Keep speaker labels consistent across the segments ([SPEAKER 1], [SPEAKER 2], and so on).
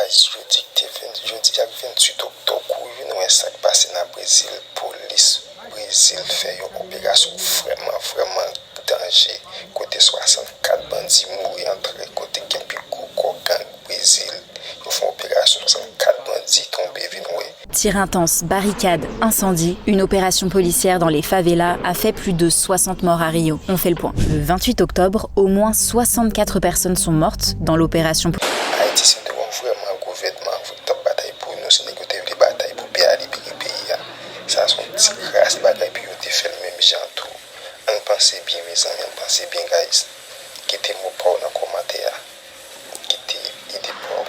[SPEAKER 1] jeudi à 28 octobre, nous avons ça passé dans le Brésil. Police Brésil fait une opération vraiment danger. Côté 64 bandits morts entre côté Kempico, Gang Brésil. Ils font opération 64 bandits tombés vinoués.
[SPEAKER 2] Tir intense, barricades, incendies, une opération policière dans les favelas a fait plus de 60 morts à Rio. On fait le point. Le 28 octobre, au moins 64 personnes sont mortes dans l'opération.
[SPEAKER 1] Haïti, c'est vraiment un gouvernement qui bataille pour nous, c'est une bataille pour bien libérer le pays. Ça, c'est une petite race bataille puis on fait le même genre tout. On pense bien, mes amis, on pense bien, guys. Quittez mon port dans le commentaire. Quittez l'idée port.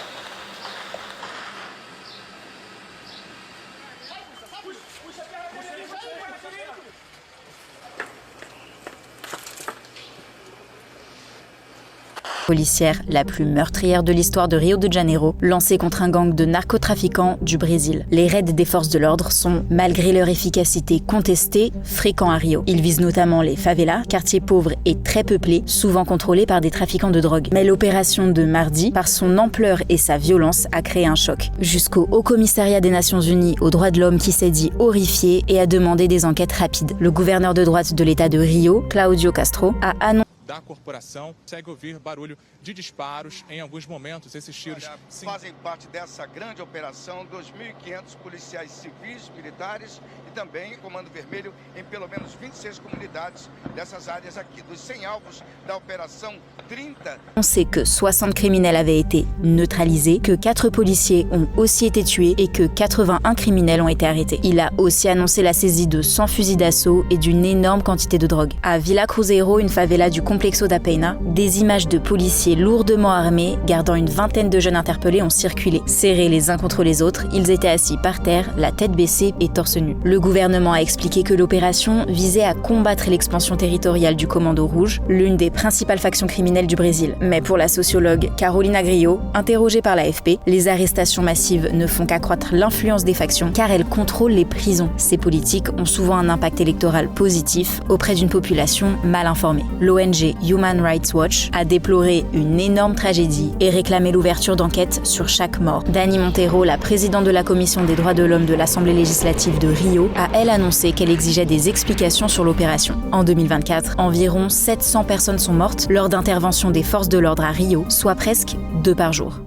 [SPEAKER 2] Policière la plus meurtrière de l'histoire de Rio de Janeiro, lancée contre un gang de narcotrafiquants du Brésil. Les raids des forces de l'ordre sont, malgré leur efficacité contestée, fréquents à Rio. Ils visent notamment les favelas, quartiers pauvres et très peuplés, souvent contrôlés par des trafiquants de drogue. Mais l'opération de mardi, par son ampleur et sa violence, a créé un choc. Jusqu'au Haut Commissariat des Nations Unies aux droits de l'homme qui s'est dit horrifié et a demandé des enquêtes rapides. Le gouverneur de droite de l'État de Rio, Claudio Castro, a annoncé
[SPEAKER 3] da corporação, segue ouvir barulho de disparos em alguns momentos. Esses tiros
[SPEAKER 4] fazem parte dessa grande operação 2.500 policiais civis, militares e também Comando Vermelho em pelo menos 26 comunidades dessas áreas aqui. Dos 100 alvos da opération, 30.
[SPEAKER 2] On sait que 60 criminels avaient été neutralisés, que 4 policiers ont aussi été tués et que 81 criminels ont été arrêtés. Il a aussi annoncé la saisie de 100 fusils d'assaut et d'une énorme quantité de drogue. À Villa Cruzeiro, une favela du Complexo da Penha, des images de policiers lourdement armés, gardant une vingtaine de jeunes interpellés, ont circulé. Serrés les uns contre les autres, ils étaient assis par terre, la tête baissée et torse nu. Le gouvernement a expliqué que l'opération visait à combattre l'expansion territoriale du Commando Rouge, l'une des principales factions criminelles du Brésil. Mais pour la sociologue Carolina Grillo, interrogée par l'AFP, les arrestations massives ne font qu'accroître l'influence des factions car elles contrôlent les prisons. Ces politiques ont souvent un impact électoral positif auprès d'une population mal informée. L'ONG Human Rights Watch a déploré une énorme tragédie et réclamé l'ouverture d'enquêtes sur chaque mort. Dani Monteiro, la présidente de la Commission des droits de l'homme de l'Assemblée législative de Rio, a elle annoncé qu'elle exigeait des explications sur l'opération. En 2024, environ 700 personnes sont mortes lors d'interventions des forces de l'ordre à Rio, soit presque 2 par jour.